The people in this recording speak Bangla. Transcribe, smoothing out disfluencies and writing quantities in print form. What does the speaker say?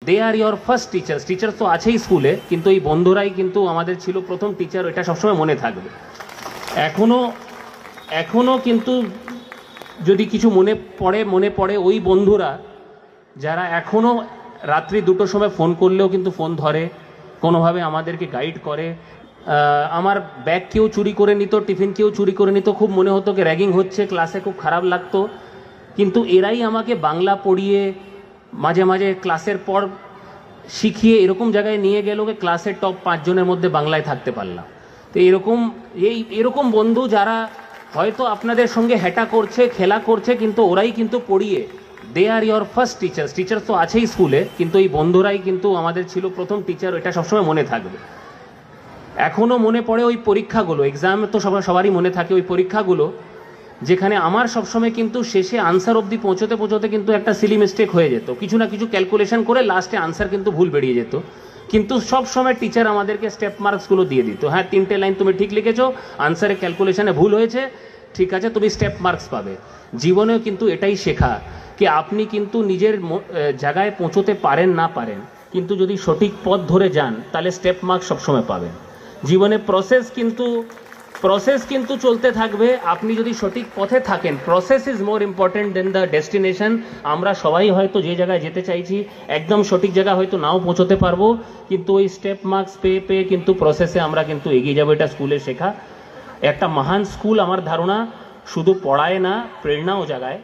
They are your first teachers. Teacher তো আছেই স্কুলে, কিন্তু এই বন্ধুরাই কিন্তু আমাদের ছিল প্রথম টিচার, এটা সবসময় মনে থাকবে। এখনো কিন্তু যদি কিছু মনে পড়ে ওই বন্ধুরা যারা এখনো রাত্রি 2টোর সময় ফোন করলেও কিন্তু ফোন ধরে, কোনোভাবে আমাদেরকে গাইড করে। আমার ব্যাগ কেউ চুরি করে নিত, টিফিন কেউ চুরি করে নিত, খুব মনে হতো কি র্যাগিং হচ্ছে, ক্লাসে খুব খারাপ লাগতো, কিন্তু এরাই আমাকে বাংলা পড়িয়ে মাঝে মাঝে ক্লাসের পর শিখিয়ে এরকম জায়গায় নিয়ে গেল যে ক্লাসের টপ 5 জনের মধ্যে বাংলায় থাকতে পারলাম। তো এরকম বন্ধু যারা হয়তো আপনাদের সঙ্গে হেঁটা করছে, খেলা করছে, কিন্তু ওরাই কিন্তু পড়িয়ে, দে are your first teachers. Teacher তো আছেই স্কুলে, কিন্তু এই বন্ধুরাই কিন্তু আমাদের ছিল প্রথম টিচার, এটা সবসময় মনে থাকবে। এখনো মনে পড়ে ওই পরীক্ষাগুলো, এক্সাম তো সবারই মনে থাকে, ওই পরীক্ষাগুলো যেখানে আমার সবসময় কিন্তু শেষে আনসার অবধি পৌঁছতে কিন্তু একটা সিলি মিস্টেক হয়ে যেত, কিছু না কিছু ক্যালকুলেশন করে লাস্টে আনসার কিন্তু ভুল বেরিয়ে যেত, কিন্তু সব সময় টিচার আমাদেরকে স্টেপ মার্কসগুলো দিয়ে দিত। হ্যাঁ, 3টে লাইন তুমি ঠিক লিখেছো, আনসারে ক্যালকুলেশনে ভুল হয়েছে, ঠিক আছে, তুমি স্টেপ মার্কস পাবে। জীবনেও কিন্তু এটাই শেখা কি আপনি কিন্তু নিজের জায়গায় পৌঁছতে পারেন না পারেন, কিন্তু যদি সঠিক পথ ধরে যান তাহলে স্টেপ মার্কস সবসময় পাবেন। জীবনে প্রসেস কিন্তু চলতে থাকবে, আপনি যদি সঠিক পথে থাকেন। Process is more important than the destination. আমরা সবাই হয়তো যে জায়গায় যেতে চাইছি একদম সঠিক জায়গায় হয়তো নাও পৌঁছতে পারবো, কিন্তু ওই স্টেপ মার্কস পেয়ে কিন্তু প্রসেসে আমরা কিন্তু এগিয়ে যাবো। এটা স্কুলে শেখা। একটা মহান স্কুল আমার ধারণা শুধু পড়ায় না, প্রেরণাও জাগায়।